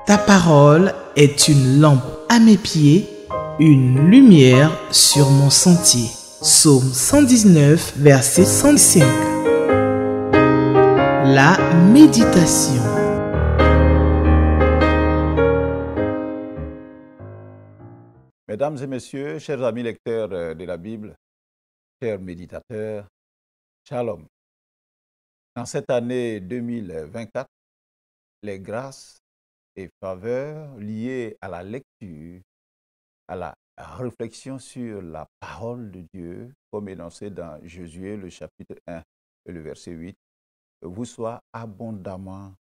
Ta parole est une lampe à mes pieds, une lumière sur mon sentier. Psaume 119, verset 105. La méditation. Mesdames et messieurs, chers amis lecteurs de la Bible, chers méditateurs, Shalom. Dans cette année 2024, les grâces et faveurs liées à la lecture, à la réflexion sur la parole de Dieu, comme énoncé dans Josué, le chapitre 1 et le verset 8, vous soient abondamment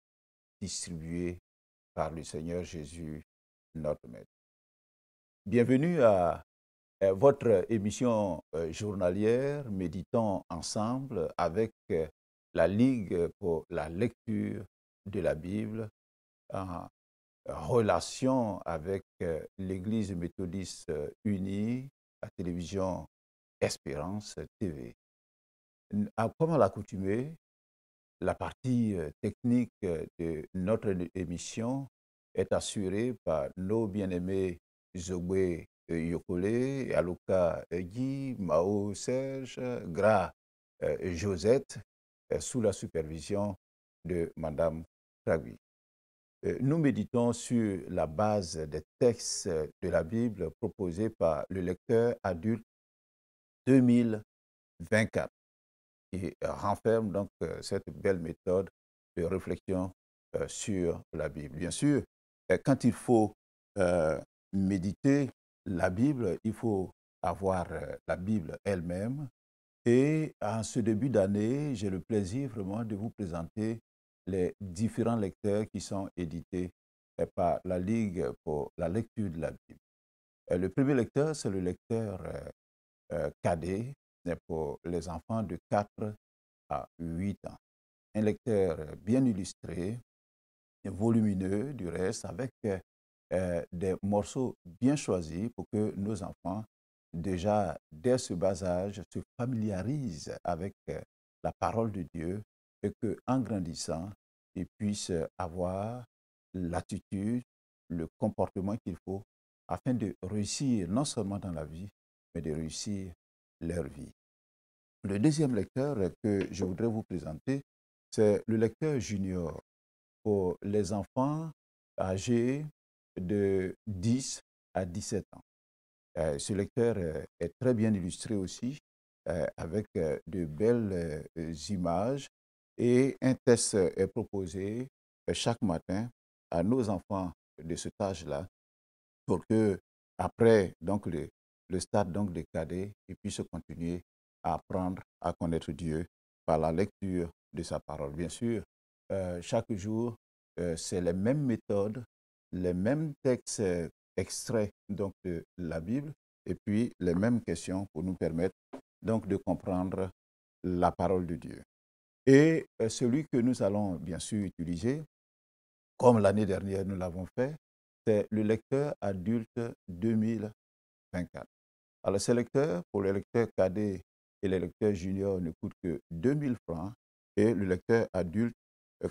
distribuées par le Seigneur Jésus, notre Maître. Bienvenue à votre émission journalière Méditons ensemble avec la Ligue pour la lecture de la Bible en relation avec l'Église méthodiste unie, la télévision Espérance TV. Comme à l'accoutumée, la partie technique de notre émission est assurée par nos bien-aimés Zogbe Yokole, Aluka Guy, Mao Serge, Gra Josette, sous la supervision de Madame Kragui. Nous méditons sur la base des textes de la Bible proposés par le lecteur adulte 2024 qui renferme donc cette belle méthode de réflexion sur la Bible. Bien sûr, quand il faut méditer la Bible, il faut avoir la Bible elle-même. Et en ce début d'année, j'ai le plaisir vraiment de vous présenter les différents lecteurs qui sont édités par la Ligue pour la lecture de la Bible. Le premier lecteur, c'est le lecteur cadet pour les enfants de 4 à 8 ans. Un lecteur bien illustré, volumineux du reste, avec des morceaux bien choisis pour que nos enfants, déjà dès ce bas âge, se familiarisent avec la parole de Dieu et qu'en grandissant, ils puissent avoir l'attitude, le comportement qu'il faut afin de réussir non seulement dans la vie, mais de réussir leur vie. Le deuxième lecteur que je voudrais vous présenter, c'est le lecteur junior pour les enfants âgés de 10 à 17 ans. Ce lecteur est très bien illustré aussi, avec de belles images, et un test est proposé chaque matin à nos enfants de cet âge-là pour que, après donc, le stade donc, des cadets, ils puissent continuer à apprendre à connaître Dieu par la lecture de sa parole. Bien sûr, chaque jour, c'est les mêmes méthodes, les mêmes textes extraits donc, de la Bible, et puis les mêmes questions pour nous permettre donc, de comprendre la parole de Dieu. Et celui que nous allons bien sûr utiliser, comme l'année dernière nous l'avons fait, c'est le lecteur adulte 2024. Alors, ces lecteurs, pour les lecteurs cadets et les lecteurs juniors, ne coûtent que 2000 francs et le lecteur adulte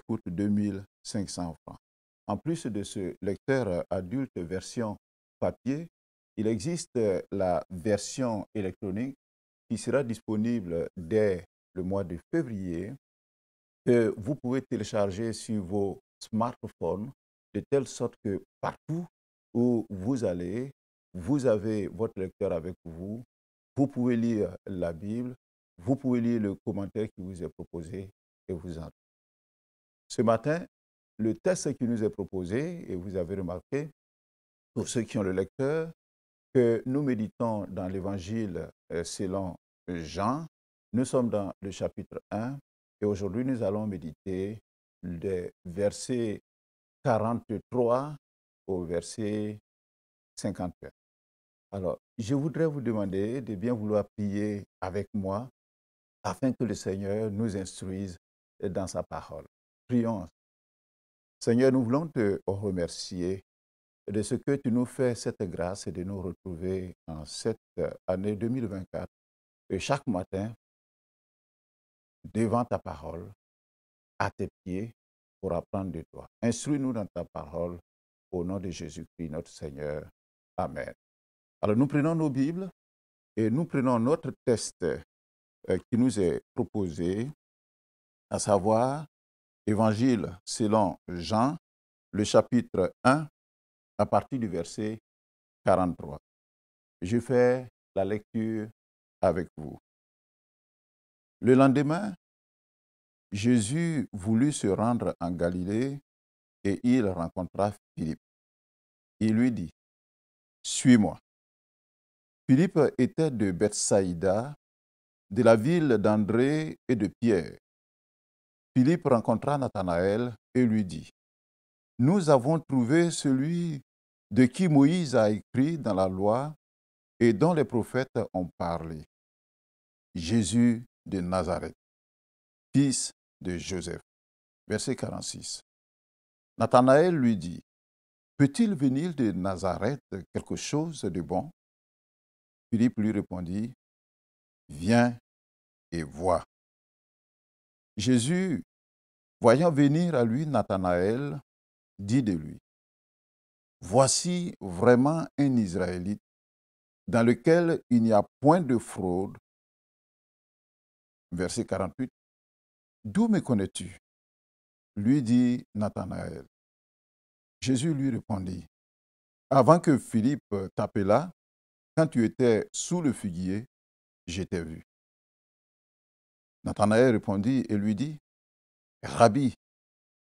coûte 2500 francs. En plus de ce lecteur adulte version papier, il existe la version électronique qui sera disponible dès le mois de février, que vous pouvez télécharger sur vos smartphones de telle sorte que partout où vous allez, vous avez votre lecteur avec vous, vous pouvez lire la Bible, vous pouvez lire le commentaire qui vous est proposé et vous en. Ce matin, le texte qui nous est proposé, et vous avez remarqué, pour ceux qui ont le lecteur, que nous méditons dans l'Évangile selon Jean. Nous sommes dans le chapitre 1 et aujourd'hui nous allons méditer des versets 43 au verset 51. Alors, je voudrais vous demander de bien vouloir prier avec moi afin que le Seigneur nous instruise dans sa parole. Prions. Seigneur, nous voulons te remercier de ce que tu nous fais cette grâce et de nous retrouver en cette année 2024 et chaque matin devant ta parole, à tes pieds, pour apprendre de toi. Instruis-nous dans ta parole au nom de Jésus-Christ, notre Seigneur. Amen. Alors nous prenons nos Bibles et nous prenons notre texte qui nous est proposé, à savoir Évangile selon Jean, le chapitre 1, à partir du verset 43. Je fais la lecture avec vous. Le lendemain, Jésus voulut se rendre en Galilée et il rencontra Philippe. Il lui dit, « Suis-moi. » Philippe était de Bethsaïda, de la ville d'André et de Pierre. Philippe rencontra Nathanaël et lui dit, « Nous avons trouvé celui de qui Moïse a écrit dans la loi et dont les prophètes ont parlé, Jésus de Nazareth, fils de Joseph. » Verset 46. Nathanaël lui dit, « Peut-il venir de Nazareth quelque chose de bon? » Philippe lui répondit, « Viens et vois. » Jésus, voyant venir à lui Nathanaël, dit de lui, « Voici vraiment un Israélite dans lequel il n'y a point de fraude. » Verset 48. « D'où me connais-tu? » lui dit Nathanaël. Jésus lui répondit, « Avant que Philippe t'appelât, quand tu étais sous le figuier, je t'ai vu. » Nathanaël répondit et lui dit, « Rabbi,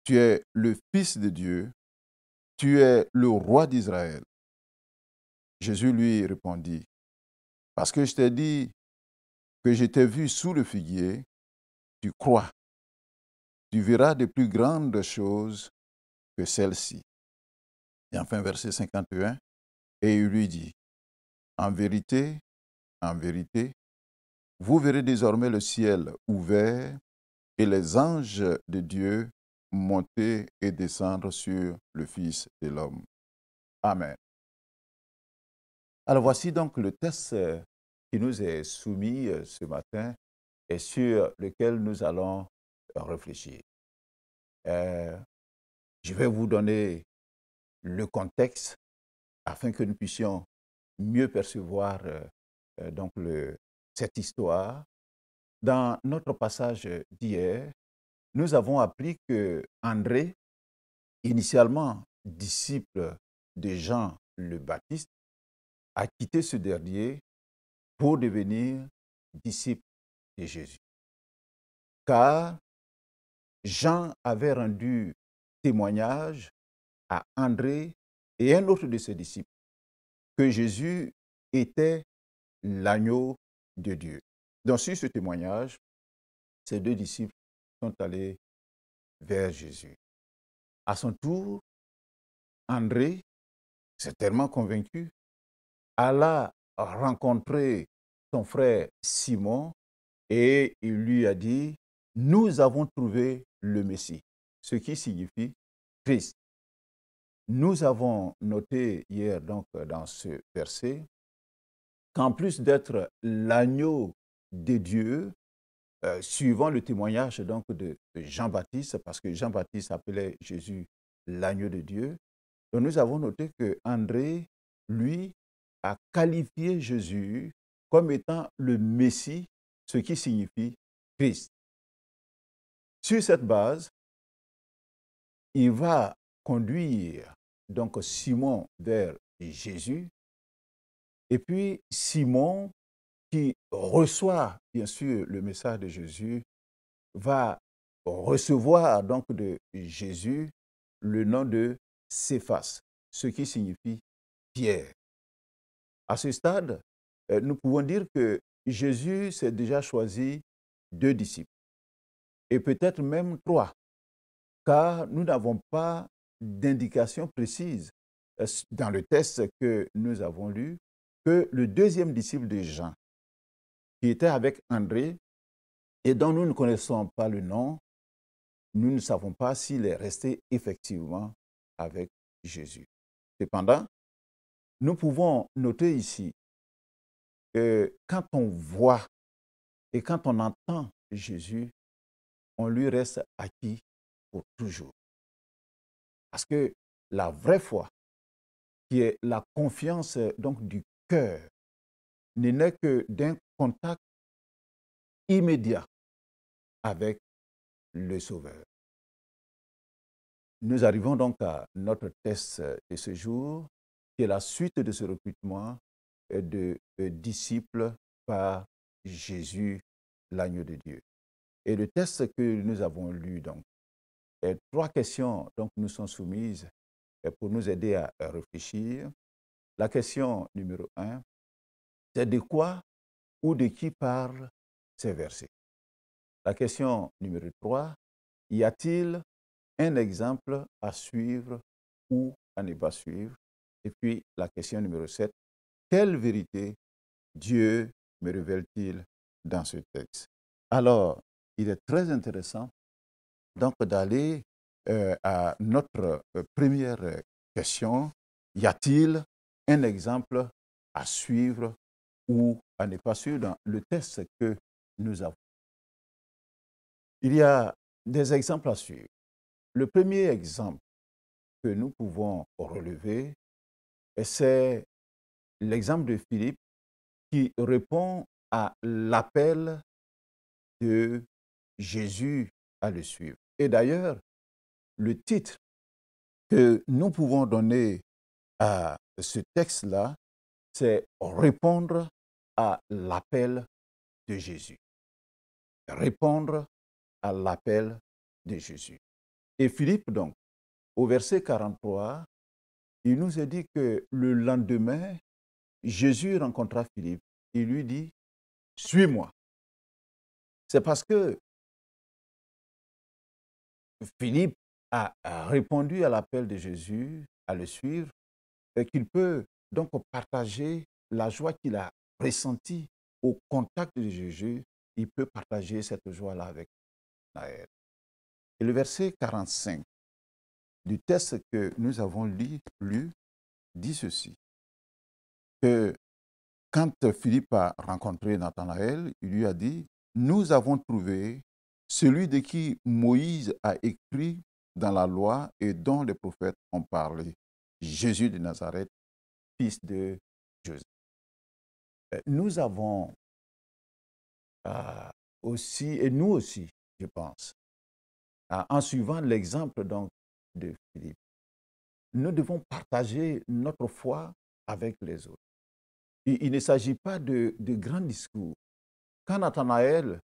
tu es le Fils de Dieu, tu es le roi d'Israël. » Jésus lui répondit, « Parce que je t'ai dit que je t'ai vu sous le figuier, tu crois. Tu verras de plus grandes choses que celles-ci. » Et enfin, verset 51, et il lui dit, « En vérité, vous verrez désormais le ciel ouvert et les anges de Dieu monter et descendre sur le Fils de l'homme. » Amen. Alors voici donc le texte qui nous est soumis ce matin et sur lequel nous allons réfléchir. Je vais vous donner le contexte afin que nous puissions mieux percevoir donc cette histoire. Dans notre passage d'hier, nous avons appris que André, initialement disciple de Jean le Baptiste, a quitté ce dernier pour devenir disciple de Jésus. Car Jean avait rendu témoignage à André et un autre de ses disciples que Jésus était l'agneau de Dieu. Donc, sur ce témoignage, ces deux disciples sont allés vers Jésus. À son tour, André, certainement convaincu, alla rencontrer son frère Simon et il lui a dit, « Nous avons trouvé le Messie », ce qui signifie Christ. Nous avons noté hier donc dans ce verset qu'en plus d'être l'agneau de Dieu, suivant le témoignage donc de Jean-Baptiste, parce que Jean-Baptiste appelait Jésus l'agneau de Dieu, donc nous avons noté que André, lui, a qualifié Jésus comme étant le Messie, ce qui signifie Christ. Sur cette base, il va conduire donc Simon vers Jésus, et puis Simon, qui reçoit bien sûr le message de Jésus, va recevoir donc de Jésus le nom de Céphas, ce qui signifie Pierre. À ce stade, nous pouvons dire que Jésus s'est déjà choisi 2 disciples, et peut-être même 3, car nous n'avons pas d'indication précise dans le texte que nous avons lu que le deuxième disciple de Jean, qui était avec André, et dont nous ne connaissons pas le nom, nous ne savons pas s'il est resté effectivement avec Jésus. Cependant, nous pouvons noter ici que quand on voit et quand on entend Jésus, on lui reste acquis pour toujours. Parce que la vraie foi, qui est la confiance donc du cœur, ne naît que d'un contact immédiat avec le Sauveur. Nous arrivons donc à notre test de ce jour, qui est la suite de ce recrutement de disciples par Jésus, l'agneau de Dieu. Et le test que nous avons lu, donc, trois questions donc, nous sont soumises pour nous aider à réfléchir. La question numéro 1, c'est de quoi ou de qui parlent ces versets? La question numéro 3, y a-t-il un exemple à suivre ou à ne pas suivre? Et puis la question numéro 7, quelle vérité Dieu me révèle-t-il dans ce texte? Alors, il est très intéressant donc d'aller à notre première question. Y a-t-il un exemple à suivre ou à ne pas suivre dans le texte que nous avons? Il y a des exemples à suivre. Le premier exemple que nous pouvons relever, c'est l'exemple de Philippe qui répond à l'appel de Jésus à le suivre. Et d'ailleurs, le titre que nous pouvons donner à ce texte-là, c'est répondre à l'appel de Jésus. Répondre à l'appel de Jésus. Et Philippe, donc, au verset 43, il nous est dit que le lendemain, Jésus rencontra Philippe. Il lui dit, suis-moi. C'est parce que Philippe a répondu à l'appel de Jésus à le suivre et qu'il peut donc partager la joie qu'il a ressentie au contact de Jésus. Il peut partager cette joie-là avec Naël. Et le verset 45 du texte que nous avons lu dit ceci, que quand Philippe a rencontré Nathanaël, il lui a dit, nous avons trouvé celui de qui Moïse a écrit dans la loi et dont les prophètes ont parlé, Jésus de Nazareth, fils de Joseph. Nous avons aussi, et nous aussi, je pense, en suivant l'exemple donc de Philippe, nous devons partager notre foi avec les autres. Il ne s'agit pas de grands discours. Quand Nathanaël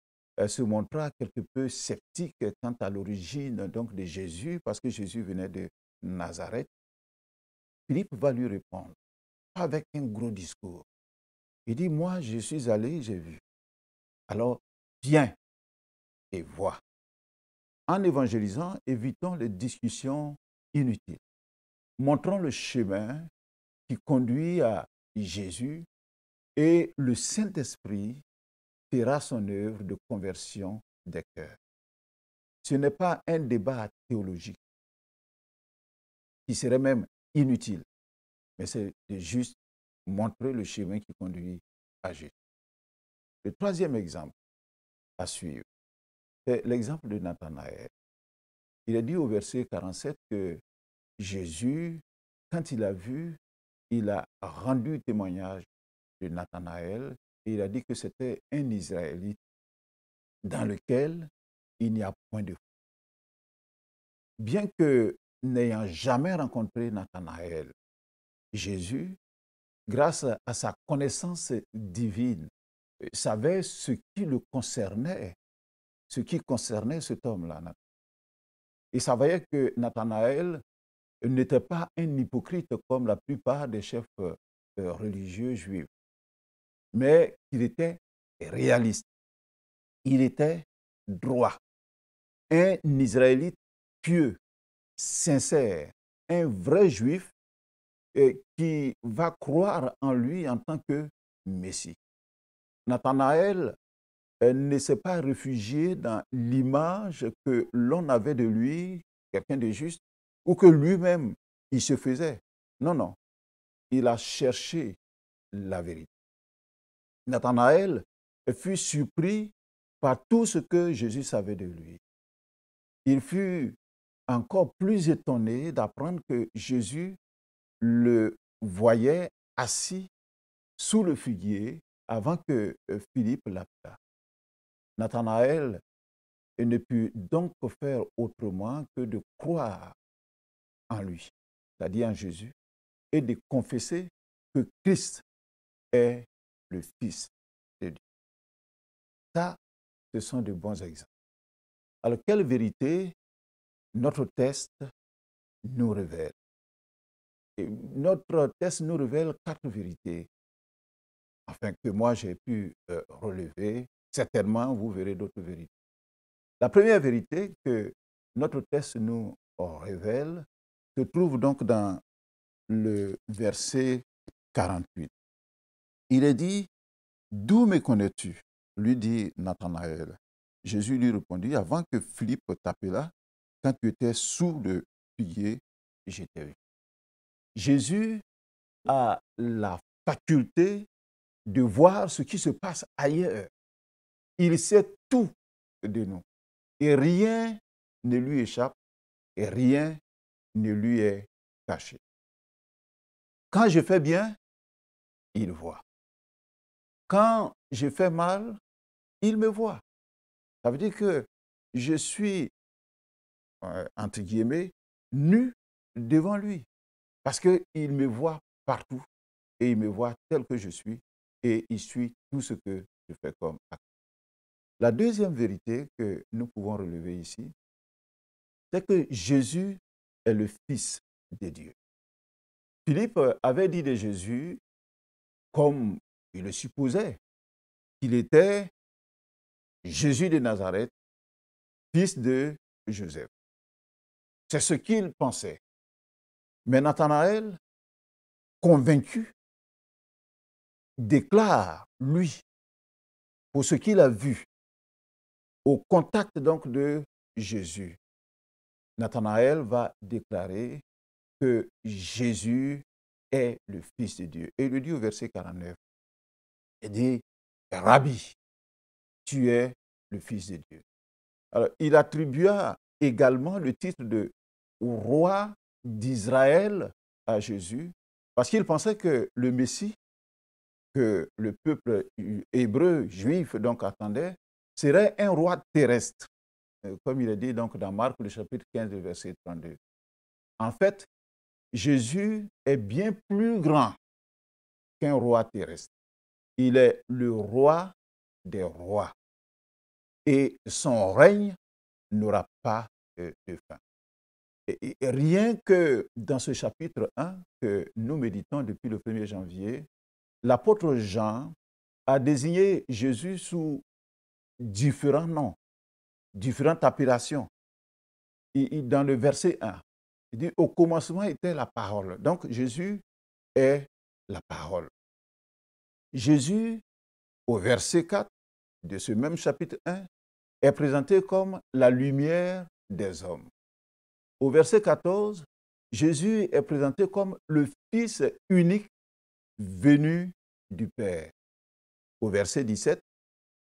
se montra quelque peu sceptique quant à l'origine donc de Jésus, parce que Jésus venait de Nazareth, Philippe va lui répondre, pas avec un gros discours. Il dit, moi, je suis allé, j'ai vu. Alors, viens et vois. En évangélisant, évitons les discussions inutiles. Montrons le chemin qui conduit à Jésus et le Saint-Esprit fera son œuvre de conversion des cœurs. Ce n'est pas un débat théologique qui serait même inutile, mais c'est de juste montrer le chemin qui conduit à Jésus. Le troisième exemple à suivre, c'est l'exemple de Nathanaël. Il est dit au verset 47 que Jésus, quand il a vu, il a rendu témoignage de Nathanaël et il a dit que c'était un Israélite dans lequel il n'y a point de foi. Bien que n'ayant jamais rencontré Nathanaël, Jésus, grâce à sa connaissance divine, savait ce qui le concernait, ce qui concernait cet homme-là. Il savait que Nathanaël n'était pas un hypocrite comme la plupart des chefs religieux juifs, mais qu'il était réaliste, il était droit, un Israélite pieux, sincère, un vrai juif qui va croire en lui en tant que Messie. Nathanaël ne s'est pas réfugié dans l'image que l'on avait de lui, quelqu'un de juste, ou que lui-même, il se faisait. Non, non. Il a cherché la vérité. Nathanaël fut surpris par tout ce que Jésus savait de lui. Il fut encore plus étonné d'apprendre que Jésus le voyait assis sous le figuier avant que Philippe l'appelât. Nathanaël ne put donc faire autrement que de croire en lui, c'est-à-dire en Jésus, et de confesser que Christ est le Fils de Dieu. Ça, ce sont de bons exemples. Alors, quelle vérité notre test nous révèle? Et notre test nous révèle 4 vérités, afin que moi j'ai pu relever. Certainement, vous verrez d'autres vérités. La première vérité que notre test nous révèle se trouve donc dans le verset 48. Il est dit, « D'où me connais-tu » lui dit Nathanaël. Jésus lui répondit, « Avant que Philippe t'appelât, quand tu étais sous le figuier, je t'ai vu. » Jésus a la faculté de voir ce qui se passe ailleurs. Il sait tout de nous. Et rien ne lui échappe et rien ne lui est caché. Quand je fais bien, il voit. Quand je fais mal, il me voit. Ça veut dire que je suis, entre guillemets, nu devant lui. Parce qu'il me voit partout et il me voit tel que je suis et il suit tout ce que je fais comme acte. La deuxième vérité que nous pouvons relever ici, c'est que Jésus est le Fils de Dieu. Philippe avait dit de Jésus, comme il le supposait, qu'il était Jésus de Nazareth, fils de Joseph. C'est ce qu'il pensait. Mais Nathanaël, convaincu, déclare, lui, pour ce qu'il a vu, au contact donc de Jésus. Nathanaël va déclarer que Jésus est le Fils de Dieu. Et il le dit au verset 49. Il dit, Rabbi, tu es le Fils de Dieu. Alors, il attribua également le titre de roi d'Israël à Jésus, parce qu'il pensait que le Messie, que le peuple hébreu, juif, donc attendait, serait un roi terrestre, comme il est dit donc dans Marc, le chapitre 15, verset 32. En fait, Jésus est bien plus grand qu'un roi terrestre. Il est le roi des rois. Et son règne n'aura pas de fin. Et rien que dans ce chapitre 1 que nous méditons depuis le 1er janvier, l'apôtre Jean a désigné Jésus sous différents noms, différentes appellations. Dans le verset 1, il dit, au commencement était la parole. Donc Jésus est la parole. Jésus, au verset 4 de ce même chapitre 1, est présenté comme la lumière des hommes. Au verset 14, Jésus est présenté comme le Fils unique venu du Père. Au verset 17,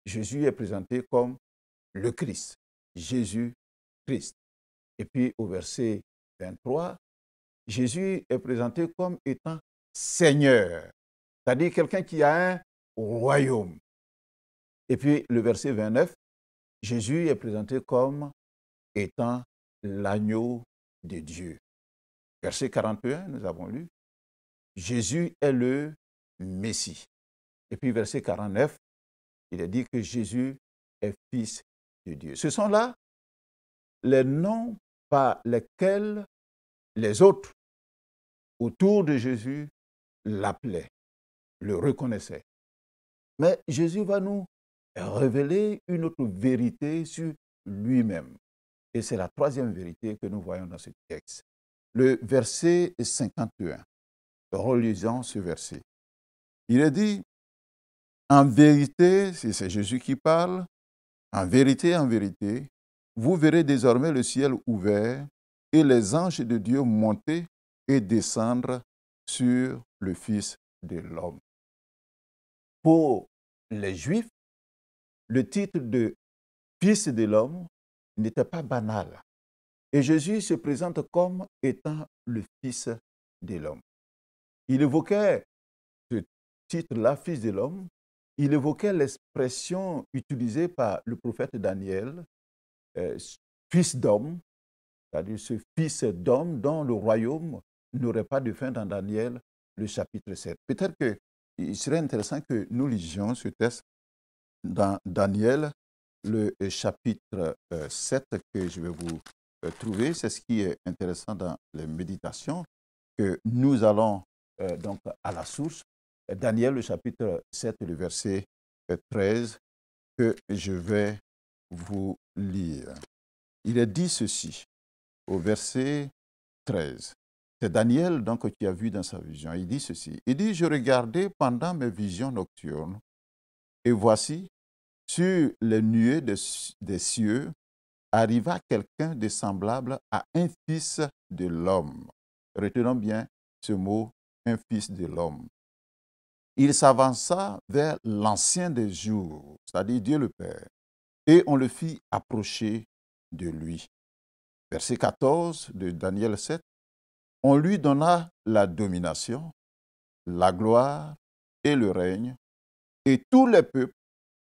Jésus est présenté comme le Christ, Jésus-Christ. Et puis au verset 23, Jésus est présenté comme étant Seigneur, c'est-à-dire quelqu'un qui a un royaume. Et puis le verset 29, Jésus est présenté comme étant l'agneau de Dieu. Verset 41, nous avons lu, Jésus est le Messie. Et puis verset 49, il est dit que Jésus est fils de Dieu. Ce sont là les noms par lesquels les autres autour de Jésus l'appelaient, le reconnaissaient. Mais Jésus va nous révéler une autre vérité sur lui-même. Et c'est la troisième vérité que nous voyons dans ce texte. Le verset 51, relisons ce verset. Il est dit, en vérité, si c'est Jésus qui parle, en vérité, vous verrez désormais le ciel ouvert et les anges de Dieu monter et descendre sur le Fils de l'homme. Pour les Juifs, le titre de Fils de l'homme n'était pas banal. Et Jésus se présente comme étant le Fils de l'homme. Il évoquait ce titre-là, Fils de l'homme, il évoquait l'expression utilisée par le prophète Daniel, euh, Fils d'homme, c'est-à-dire ce Fils d'homme dont le royaume n'aurait pas de fin dans Daniel, le chapitre 7. Peut-être qu'il serait intéressant que nous lisions ce texte dans Daniel, le chapitre 7 que je vais vous trouver. C'est ce qui est intéressant dans les méditations, que nous allons donc à la source. Daniel, le chapitre 7, le verset 13, que je vais vous lire. Il est dit ceci, au verset 13. C'est Daniel donc qui a vu dans sa vision. Il dit ceci. Il dit, je regardais pendant mes visions nocturnes, et voici, sur les nuées des cieux, arriva quelqu'un de semblable à un fils de l'homme. Retenons bien ce mot, un fils de l'homme. Il s'avança vers l'ancien des jours, c'est-à-dire Dieu le Père, et on le fit approcher de lui. Verset 14 de Daniel 7, on lui donna la domination, la gloire et le règne, et tous les peuples,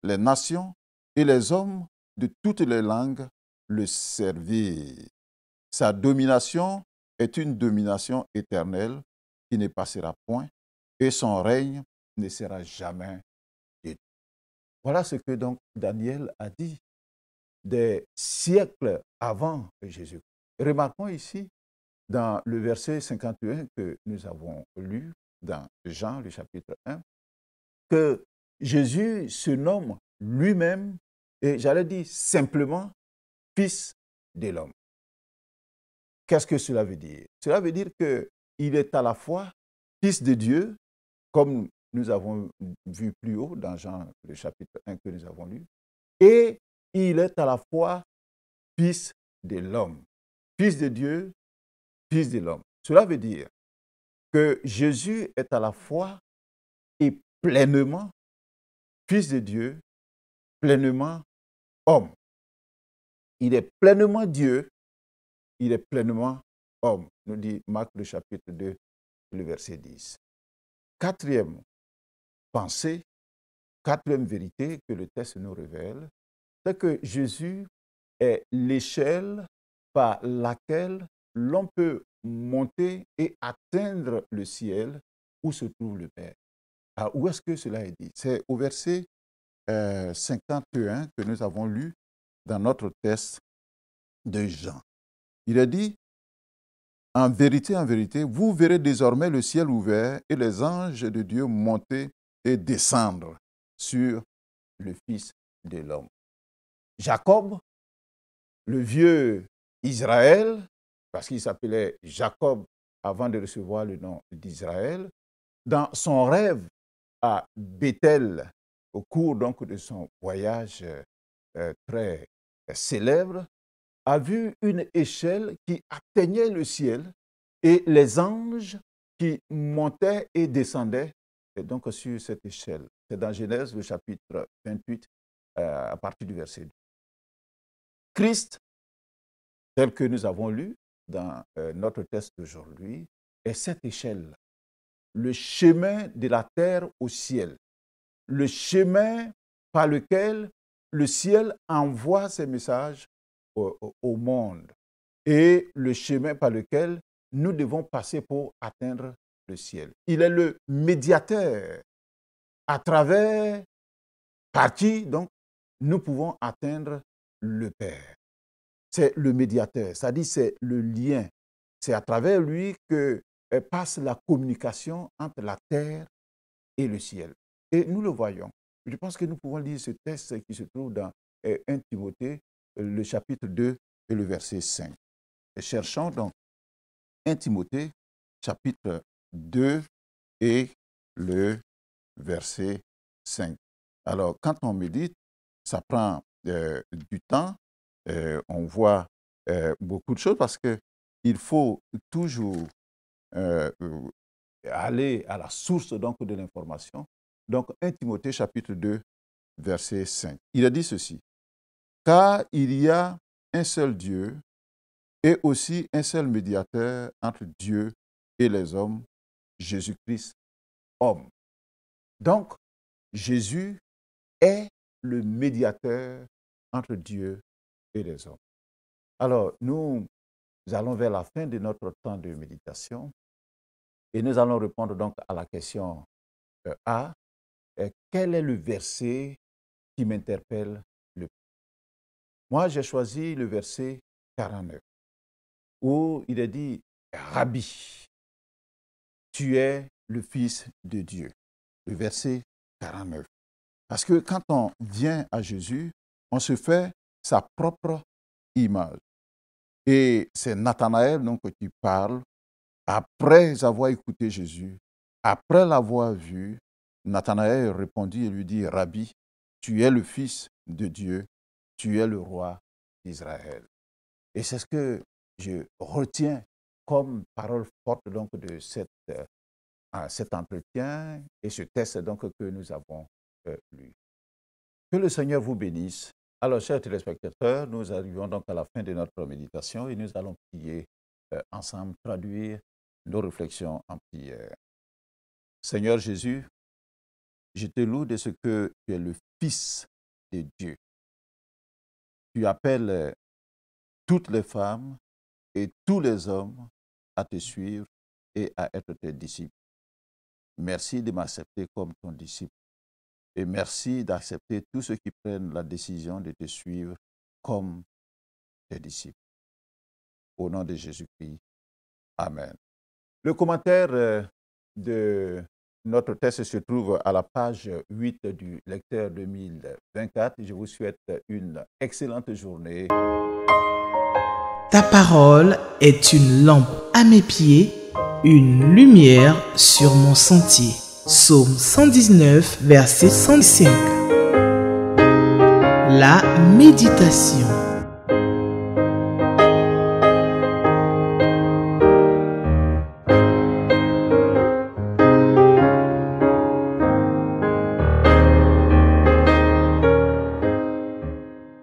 les nations et les hommes de toutes les langues le servirent. Sa domination est une domination éternelle qui ne passera point, et son règne ne sera jamais détruit. Voilà ce que donc Daniel a dit des siècles avant Jésus. Remarquons ici, dans le verset 51 que nous avons lu dans Jean, le chapitre 1, que Jésus se nomme lui-même, et j'allais dire simplement, Fils de l'homme. Qu'est-ce que cela veut dire? Cela veut dire qu'il est à la fois Fils de Dieu, comme nous avons vu plus haut dans Jean, le chapitre 1 que nous avons lu, et il est à la fois Fils de l'homme. Fils de Dieu, Fils de l'homme. Cela veut dire que Jésus est à la fois et pleinement Fils de Dieu, pleinement homme. Il est pleinement Dieu, il est pleinement homme, nous dit Marc le chapitre 2, le verset 10. Quatrième pensée, quatrième vérité que le texte nous révèle, c'est que Jésus est l'échelle par laquelle l'on peut monter et atteindre le ciel où se trouve le Père. Alors, où est-ce que cela est dit? C'est au verset 51 que nous avons lu dans notre texte de Jean. Il est dit, en vérité, vous verrez désormais le ciel ouvert et les anges de Dieu monter et descendre sur le Fils de l'homme. Jacob, le vieux Israël, parce qu'il s'appelait Jacob avant de recevoir le nom d'Israël, dans son rêve à Bethel, au cours donc de son voyage très célèbre, a vu une échelle qui atteignait le ciel et les anges qui montaient et descendaient et donc sur cette échelle. C'est dans Genèse, le chapitre 28, à partir du verset 2. Christ, tel que nous avons lu dans notre texte d'aujourd'hui, est cette échelle, le chemin de la terre au ciel, le chemin par lequel le ciel envoie ses messages au monde et le chemin par lequel nous devons passer pour atteindre le ciel. Il est le médiateur à travers qui, donc, nous pouvons atteindre le Père. C'est le médiateur, c'est-à-dire c'est le lien. C'est à travers lui que passe la communication entre la terre et le ciel. Et nous le voyons. Je pense que nous pouvons lire ce texte qui se trouve dans 1 Timothée, le chapitre 2 et le verset 5. Et cherchons donc 1 Timothée, chapitre 2 et le verset 5. Alors, quand on médite, ça prend du temps, on voit beaucoup de choses parce qu'il faut toujours aller à la source donc, de l'information. Donc, 1 Timothée, chapitre 2, verset 5. Il a dit ceci. Car il y a un seul Dieu et aussi un seul médiateur entre Dieu et les hommes, Jésus-Christ, homme. Donc, Jésus est le médiateur entre Dieu et les hommes. Alors, nous allons vers la fin de notre temps de méditation et nous allons répondre donc à la question A. Quel est le verset qui m'interpelle le plus? Moi, j'ai choisi le verset 49, où il est dit « Rabbi, tu es le Fils de Dieu ». Le verset 49. Parce que quand on vient à Jésus, on se fait sa propre image. Et c'est Nathanaël donc qui parle. Après avoir écouté Jésus, après l'avoir vu, Nathanaël répondit et lui dit « Rabbi, tu es le Fils de Dieu, tu es le roi d'Israël ». Et c'est ce que je retiens comme parole forte donc de cet entretien et ce texte donc que nous avons lu. Que le Seigneur vous bénisse. Alors, chers téléspectateurs, nous arrivons donc à la fin de notre méditation et nous allons prier ensemble, traduire nos réflexions en prière. Seigneur Jésus, je te loue de ce que tu es le Fils de Dieu. Tu appelles toutes les femmes et tous les hommes à te suivre et à être tes disciples. Merci de m'accepter comme ton disciple. Et merci d'accepter tous ceux qui prennent la décision de te suivre comme tes disciples. Au nom de Jésus-Christ. Amen. Le commentaire de notre texte se trouve à la page 8 du lecteur 2024. Je vous souhaite une excellente journée. Ta parole est une lampe à mes pieds, une lumière sur mon sentier. Psaume 119, verset 105. La méditation.